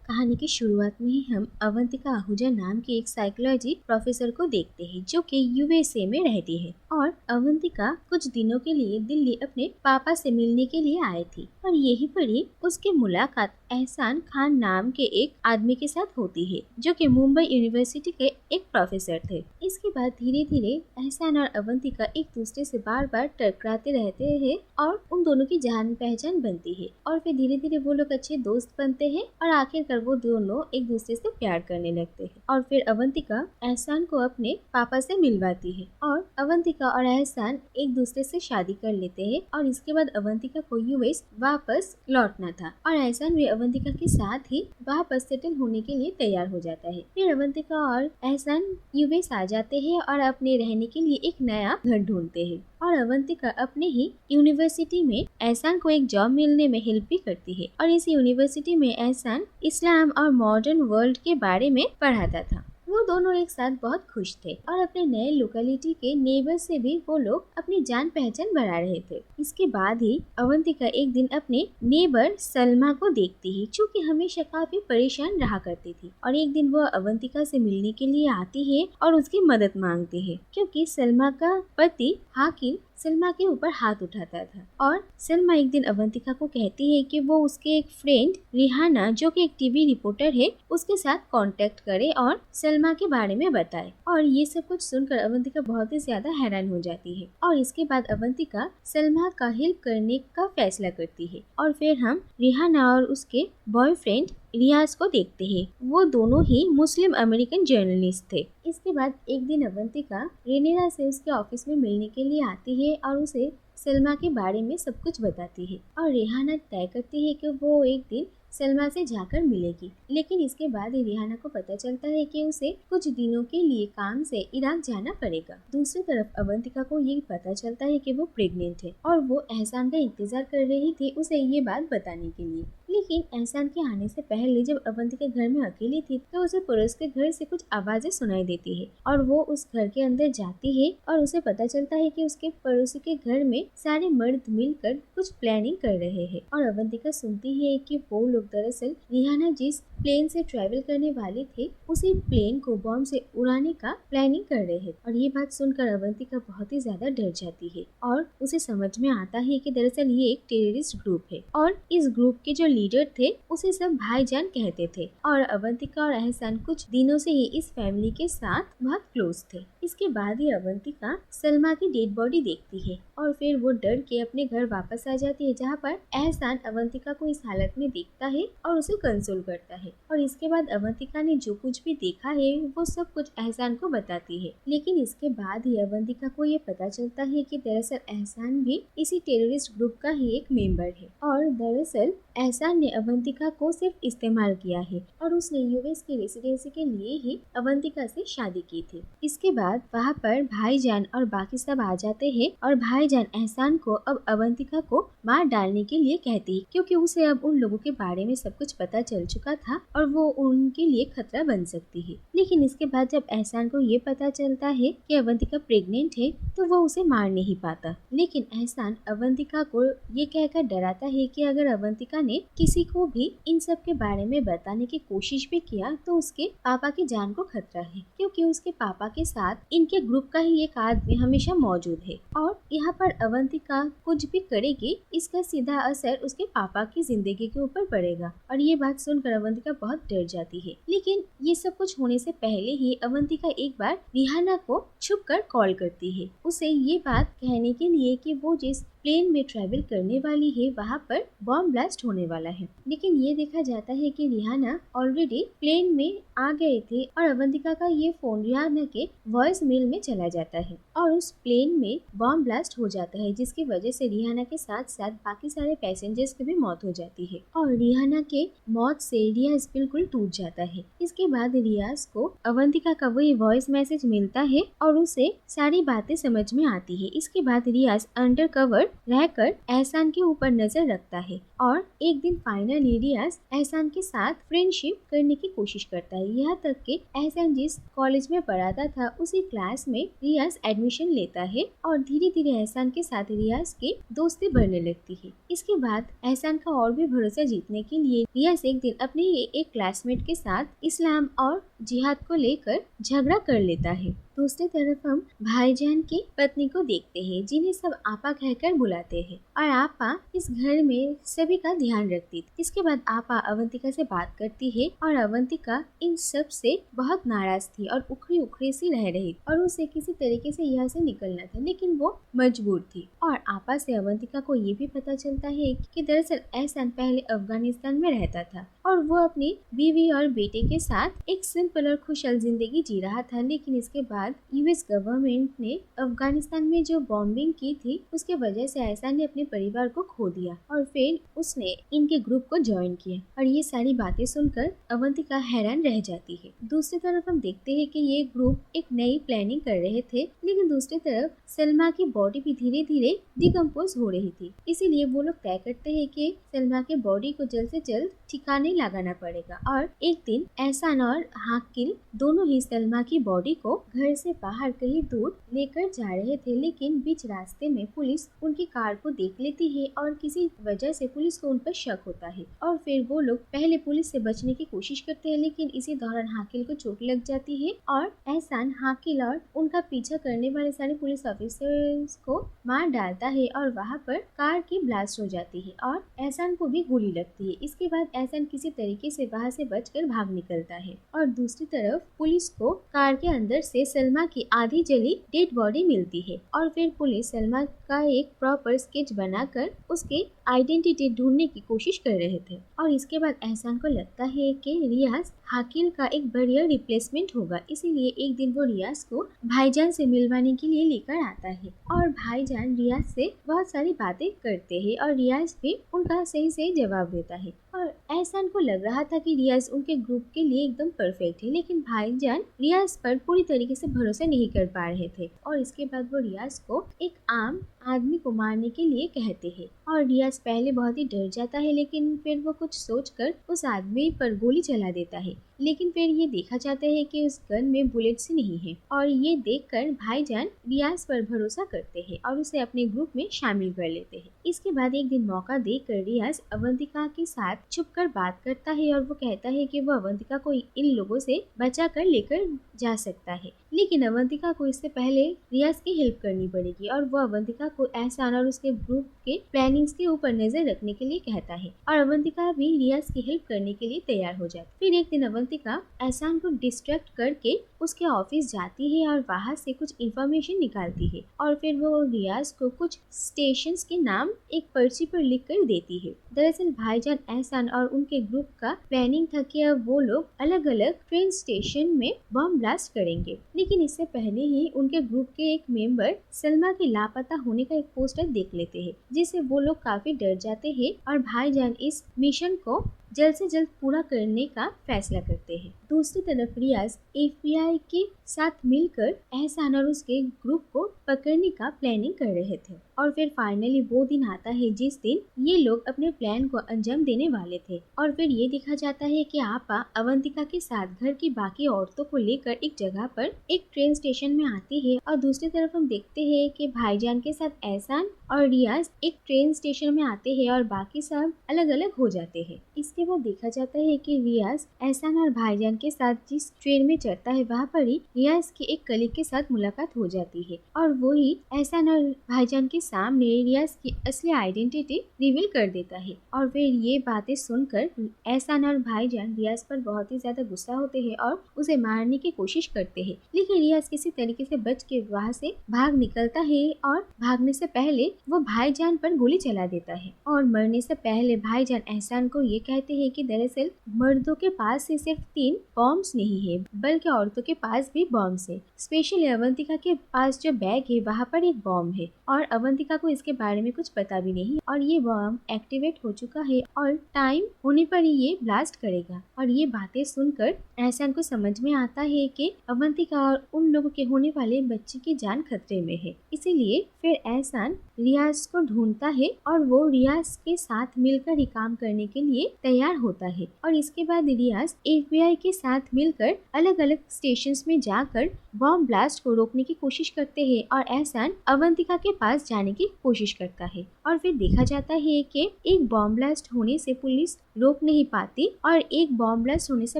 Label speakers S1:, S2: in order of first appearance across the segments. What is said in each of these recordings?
S1: कहानी की शुरुआत में ही हम अवंतिका आहूजा नाम की एक साइकोलॉजी प्रोफेसर को देखते हैं जो कि यूएसए में रहती है। और अवंतिका कुछ दिनों के लिए दिल्ली अपने पापा से मिलने के लिए आई थी और यही पर ही उसकी मुलाकात एहसान खान नाम के एक आदमी के साथ होती है जो कि मुंबई यूनिवर्सिटी के एक प्रोफेसर थे। इसके बाद धीरे धीरे एहसान और अवंतिका एक दूसरे से बार बार टकराते रहते हैं और उन दोनों की जान पहचान बनती है और फिर धीरे धीरे वो लोग अच्छे दोस्त बनते हैं और आखिरकार वो दोनों एक दूसरे से प्यार करने लगते हैं। और फिर अवंतिका एहसान को अपने पापा से मिलवाती है और अवंतिका और एहसान एक दूसरे से शादी कर लेते हैं और इसके बाद अवंतिका को यूएस वापस लौटना था और एहसान भी अवंतिका के साथ ही वापस सेटल होने के लिए तैयार हो जाता है। फिर अवंतिका और एहसान यूएस आ जाते हैं और अपने रहने के लिए एक नया घर ढूंढते हैं और अवंतिका अपने ही यूनिवर्सिटी में एहसान को एक जॉब मिलने में हेल्प भी करती है और इस यूनिवर्सिटी में एहसान इस्लाम और मॉडर्न वर्ल्ड के बारे में पढ़ाता था। वो दोनों एक साथ बहुत खुश थे और अपने नए लोकेलिटी के नेबर से भी वो लोग अपनी जान पहचान बढ़ा रहे थे। इसके बाद ही अवंतिका एक दिन अपने नेबर सलमा को देखती है जो कि हमेशा काफी परेशान रहा करती थी और एक दिन वो अवंतिका से मिलने के लिए आती है और उसकी मदद मांगती है क्योंकि सलमा का पति हाकिम सलमा के ऊपर हाथ उठाता था। और सलमा एक दिन अवंतिका को कहती है कि वो उसके एक फ्रेंड रिहाना जो कि एक टीवी रिपोर्टर है उसके साथ कांटेक्ट करे और सलमा के बारे में बताए। और ये सब कुछ सुनकर अवंतिका बहुत ही ज्यादा हैरान हो जाती है और इसके बाद अवंतिका सलमा का हेल्प करने का फैसला करती है। और फिर हम रिहाना और उसके बॉयफ्रेंड रियाज को देखते हैं। वो दोनों ही मुस्लिम अमेरिकन जर्नलिस्ट थे। इसके बाद एक दिन अवंतिका रेनेरा से उसके ऑफिस में मिलने के लिए आती है और उसे सलमा के बारे में सब कुछ बताती है और रेहाना तय करती है कि वो एक दिन सलमा से जाकर मिलेगी। लेकिन इसके बाद ही रिहाना को पता चलता है कि उसे कुछ दिनों के लिए काम से इराक जाना पड़ेगा। दूसरी तरफ अवंतिका को ये पता चलता है कि वो प्रेग्नेंट है और वो एहसान का इंतजार कर रही थी उसे ये बात बताने के लिए। लेकिन एहसान के आने से पहले जब अवंतिका घर में अकेली थी तो उसे पड़ोस के घर से कुछ आवाजें सुनाई देती है और वो उस घर के अंदर जाती है और उसे पता चलता है कि उसके पड़ोसी के घर में सारे मर्द मिलकर कुछ प्लानिंग कर रहे हैं। और अवंतिका सुनती है कि वो लोग दरअसल रिहाना जिस प्लेन से ट्रैवल करने वाले थे उसी प्लेन को बॉम्ब से उड़ाने का प्लानिंग कर रहे हैं। और ये बात सुनकर अवंतिका बहुत ही ज्यादा डर जाती है और उसे समझ में आता है कि दरअसल ये एक टेररिस्ट ग्रुप है और इस ग्रुप के जो लीडर थे उसे सब भाईजान कहते थे। और अवंतिका और एहसान कुछ दिनों से ही इस फैमिली के साथ बहुत क्लोज थे। इसके बाद ही अवंतिका सलमा की डेड बॉडी देखती है और फिर वो डर के अपने घर वापस आ जाती है जहाँ पर एहसान अवंतिका को इस हालत में देखता है और उसे कंसोल करता है। और इसके बाद अवंतिका ने जो कुछ भी देखा है वो सब कुछ एहसान को बताती है। लेकिन इसके बाद ही अवंतिका को ये पता चलता है कि दरअसल एहसान भी इसी टेररिस्ट ग्रुप का ही एक मेंबर है और दरअसल एहसान ने अवंतिका को सिर्फ इस्तेमाल किया है और उसने यूएस की रेसिडेंसी के लिए ही अवंतिका से शादी की थी। इसके बाद वहाँ पर भाईजान और बाकी सब आ जाते हैं और भाईजान एहसान को अब अवंतिका को मार डालने के लिए कहती है क्योंकि उसे अब उन लोगों के बारे में सब कुछ पता चल चुका था और वो उनके लिए खतरा बन सकती है। लेकिन इसके बाद जब एहसान को ये पता चलता है कि अवंतिका प्रेग्नेंट है तो वो उसे मार नहीं पाता। लेकिन एहसान अवंतिका को ये कहकर डराता है कि अगर अवंतिका ने किसी को भी इन सब के बारे में बताने की कोशिश भी किया तो उसके पापा की जान को खतरा है क्योंकि उसके पापा के साथ इनके ग्रुप का ही एक आदमी हमेशा मौजूद है और यहाँ पर अवंतिका कुछ भी करेगी इसका सीधा असर उसके पापा की जिंदगी के ऊपर पड़ेगा। और ये बात सुनकर अवंतिका बहुत डर जाती है। लेकिन ये सब कुछ होने से पहले ही अवंतिका एक बार रिहाना को छुप कर कॉल करती है उसे ये बात कहने के लिए कि वो जिस प्लेन में ट्रैवल करने वाली है वहाँ पर बॉम्ब ब्लास्ट होने वाला है। लेकिन ये देखा जाता है कि रिहाना ऑलरेडी प्लेन में आ गए थे और अवंतिका का ये फोन रिहाना के वॉइस मेल में चला जाता है और उस प्लेन में बॉम्ब ब्लास्ट हो जाता है जिसकी वजह से रिहाना के साथ साथ बाकी सारे पैसेंजर्स की भी मौत हो जाती है और रिहाना के मौत से रियाज बिल्कुल टूट जाता है। इसके बाद रियाज को अवंतिका का वही वॉइस मैसेज मिलता है और उसे सारी बातें समझ में आती है। इसके बाद रियाज अंडर कवर रहकर एहसान के ऊपर नजर रखता है और एक दिन फाइनली रियाज एहसान के साथ फ्रेंडशिप करने की कोशिश करता है। यहाँ तक कि एहसान जिस कॉलेज में पढ़ाता था उसी क्लास में रियाज एडमिशन लेता है और धीरे धीरे एहसान के साथ रियाज की दोस्ती बढ़ने लगती है। इसके बाद एहसान का और भी भरोसा जीतने के लिए रियाज एक दिन अपने एक क्लासमेट के साथ इस्लाम और जिहाद को लेकर झगड़ा कर लेता है। दूसरी तरफ हम भाईजान की पत्नी को देखते हैं जिन्हें सब आपा कहकर बुलाते हैं और आपा इस घर में सभी का ध्यान रखती थी। इसके बाद आपा अवंतिका से बात करती है और अवंतिका इन सब से बहुत नाराज थी और उखड़ी उखड़ी सी रह रही और उसे किसी तरीके से यहाँ से निकलना था, लेकिन वो मजबूर थी। और आपा से अवंतिका को ये भी पता चलता है कि दरअसल एहसान पहले अफगानिस्तान में रहता था और वो अपनी बीवी और बेटे के साथ एक सिंपल और खुशहाल जिंदगी जी रहा था, लेकिन इसके बाद यूएस गवर्नमेंट ने अफगानिस्तान में जो बॉम्बिंग की थी उसके वजह से एहसान ने अपने परिवार को खो दिया और फिर उसने इनके ग्रुप को ज्वाइन किया और ये सारी बातें सुनकर अवंतिका हैरान रह जाती है। दूसरी तरफ हम देखते हैं कि ये ग्रुप एक नई प्लानिंग कर रहे थे, लेकिन दूसरी तरफ सलमा की बॉडी भी धीरे धीरे डिकम्पोज हो रही थी। इसीलिए वो लोग तय करते हैं कि सलमा के बॉडी को जल्द से जल्द ठिकाने लगाना पड़ेगा और एक दिन एहसान और हाकिल दोनों ही सलमा की बॉडी को घर से बाहर कहीं दूर लेकर जा रहे थे, लेकिन बीच रास्ते में पुलिस उनकी कार को देख लेती है और किसी वजह से पुलिस को उन पर शक होता है और फिर वो लोग पहले पुलिस से बचने की कोशिश करते हैं, लेकिन इसी दौरान हाकिल को चोट लग जाती है और एहसान हाकिल और उनका पीछा करने वाले सारे पुलिस ऑफिसर्स को मार डालता है और वहाँ पर कार की ब्लास्ट हो जाती है और एहसान को भी गोली लगती है। इसके बाद एहसान किसी तरीके से वहाँ से बचकर भाग निकलता है और दूसरी तरफ पुलिस को कार के अंदर से सलमा की आधी जली डेड बॉडी मिलती है और फिर पुलिस सलमा का एक प्रॉपर स्केच बनाकर उसके आइडेंटिटी ढूंढने की कोशिश कर रहे थे और इसके बाद एहसान को लगता है कि रियाज हाकिल का एक बढ़िया रिप्लेसमेंट होगा, इसीलिए एक दिन वो रियाज को भाईजान से मिलवाने के लिए लेकर आता है और भाईजान रियाज से बहुत सारी बातें करते हैं और रियाज भी उनका सही सही जवाब देता है और एहसान को लग रहा था कि रियाज उनके ग्रुप के लिए एकदम परफेक्ट है, लेकिन भाईजान रियाज पर पूरी तरीके से भरोसा नहीं कर पा रहे थे और इसके बाद वो रियाज को एक आम आदमी को मारने के लिए कहते हैं और रियाज पहले बहुत ही डर जाता है, लेकिन फिर वो कुछ सोचकर उस आदमी पर गोली चला देता है, लेकिन फिर ये देखा जाता है कि उस गन में बुलेट्स नहीं है और ये देखकर भाईजान रियाज पर भरोसा करते हैं और उसे अपने ग्रुप में शामिल कर लेते हैं। इसके बाद एक दिन मौका देकर रियाज अवंतिका के साथ छुपकर बात करता है और वो कहता है कि वो अवंतिका को इन लोगों से बचा कर लेकर जा सकता है, लेकिन अवंतिका को इससे पहले रियाज की हेल्प करनी पड़ेगी और वो अवंतिका को एहसान और उसके ग्रुप के प्लानिंग्स के ऊपर नजर रखने के लिए कहता है और अवंतिका भी रियाज की हेल्प करने के लिए तैयार हो जाती। फिर एक दिन अवंतिका एहसान को डिस्ट्रैक्ट करके उसके ऑफिस जाती है और वहाँ से कुछ इन्फॉर्मेशन निकालती है और फिर वो रियाज को कुछ स्टेशंस के नाम एक पर्ची पर लिख कर देती है। दरअसल भाईजान एहसान और उनके ग्रुप का प्लानिंग था कि अब वो लोग अलग अलग ट्रेन स्टेशन में बम ब्लास्ट करेंगे, लेकिन इससे पहले ही उनके ग्रुप के एक मेंबर सलमा के लापता होने का एक पोस्टर देख लेते हैं, जिससे वो लोग काफी डर जाते हैं और भाईजान इस मिशन को जल्द से जल्द पूरा करने का फैसला करते हैं। दूसरी तरफ रियाज FBI के साथ मिलकर एहसान और उसके ग्रुप को पकड़ने का प्लानिंग कर रहे थे और फिर फाइनली वो दिन आता है जिस दिन ये लोग अपने प्लान को अंजाम देने वाले थे और फिर ये देखा जाता है कि आपा अवंतिका के साथ घर की बाकी औरतों को लेकर एक जगह पर एक ट्रेन स्टेशन में आती है और दूसरी तरफ हम देखते हैं कि भाईजान के साथ एहसान और रियाज एक ट्रेन स्टेशन में आते हैं और बाकी सब अलग अलग हो जाते हैं। इसके बाद देखा जाता है कि रियाज एहसान और भाईजान के साथ जिस ट्रेन में चढ़ता है वहाँ पर ही रियाज के एक कलीग के साथ मुलाकात हो जाती है और वो ही एहसान और भाईजान के सामने रियाज की असली आइडेंटिटी रिवील कर देता है और फिर ये बातें सुनकर एहसान और भाईजान रियाज पर बहुत ही ज्यादा गुस्सा होते हैं और उसे मारने की कोशिश करते हैं, लेकिन रियाज किसी तरीके से बच के वहाँ से भाग निकलता है और भागने से पहले वो भाईजान पर गोली चला देता है और मरने से पहले भाईजान एहसान को ये कहते हैं कि दरअसल मर्दों के पास से सिर्फ 3 बॉम्ब्स नहीं है बल्कि औरतों के पास भी बॉम्ब्स है। स्पेशली अवंतिका के पास जो बैग है वहाँ पर एक बॉम्ब है और अवंतिका को इसके बारे में कुछ पता भी नहीं और ये बॉम्ब एक्टिवेट हो चुका है और टाइम होने पर ही ये ब्लास्ट करेगा। और ये बातें सुनकर एहसान को समझ में आता है कि अवंतिका और उन लोगों के होने वाले बच्चे की जान खतरे में है, इसीलिए फिर एहसान रियाज को ढूंढता है और वो रियाज के साथ मिलकर ही काम करने के लिए तैयार होता है। और इसके बाद रियाज FBI के साथ मिलकर अलग अलग स्टेशंस में जाकर बॉम्ब ब्लास्ट को रोकने की कोशिश करते हैं और एहसान अवंतिका के पास जाने की कोशिश करता है। और फिर देखा जाता है कि एक बॉम्ब ब्लास्ट होने से पुलिस रोक नहीं पाती और एक बॉम्ब ब्लास्ट होने से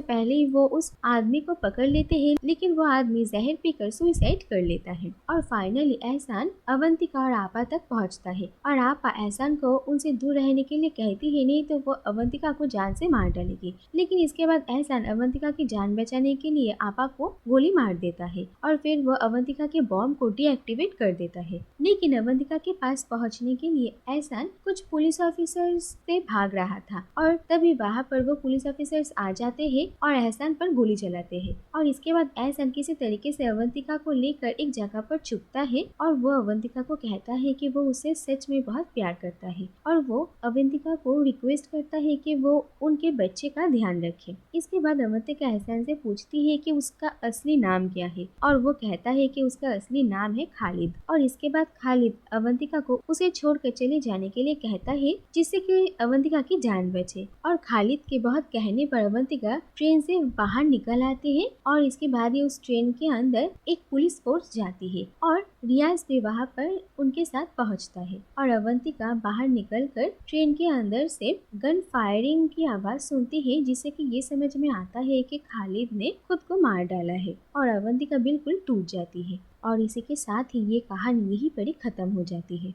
S1: पहले ही वो उस आदमी को पकड़ लेते हैं, लेकिन वो आदमी जहर पीकर सुसाइड कर लेता है। और फाइनली एहसान अवंतिका और आपा तक पहुंचता है और आपा एहसान को उनसे दूर रहने के लिए कहती है, नहीं तो वो अवंतिका को जान से मार डालेगी। लेकिन इसके बाद एहसान अवंतिका की जान बचाने के लिए आपा को गोली मार देता है और फिर वो अवंतिका के बॉम्ब को डीएक्टिवेट कर देता है। लेकिन अवंतिका के पास पहुंचने के लिए एहसान कुछ पुलिस ऑफिसर्स से भाग रहा था और तभी वहाँ पर वो पुलिस ऑफिसर्स आ जाते हैं और एहसान पर गोली चलाते हैं। और इसके बाद एहसान किसी तरीके से अवंतिका को लेकर एक जगह पर छुपता है और वो अवंतिका को कहता है कि वो उसे सच में बहुत प्यार करता है और वो अवंतिका को रिक्वेस्ट करता है कि वो उनके बच्चे का ध्यान रखे। इसके बाद अवंतिका एहसान से पूछती है कि उसका असली नाम क्या है और वो कहता है कि उसका असली नाम है खालिद। और इसके बाद खालिद अवंतिका को उसे छोड़कर चले जाने के लिए कहता है जिससे कि अवंतिका की जान बचे। और खालिद के बहुत कहने पर अवंतिका ट्रेन से बाहर निकल आती है और इसके बाद ही उस ट्रेन के अंदर एक पुलिस फोर्स जाती है और रियाज भी वहाँ पर उनके साथ पहुँचता है। और अवंतिका बाहर निकलकर ट्रेन के अंदर से गन फायरिंग की आवाज सुनती है, जिससे कि ये समझ में आता है कि खालिद ने खुद को मार डाला है और अवंतिका बिल्कुल टूट जाती है। और इसी के साथ ही ये कहानी यहीं पर ही खत्म हो जाती है।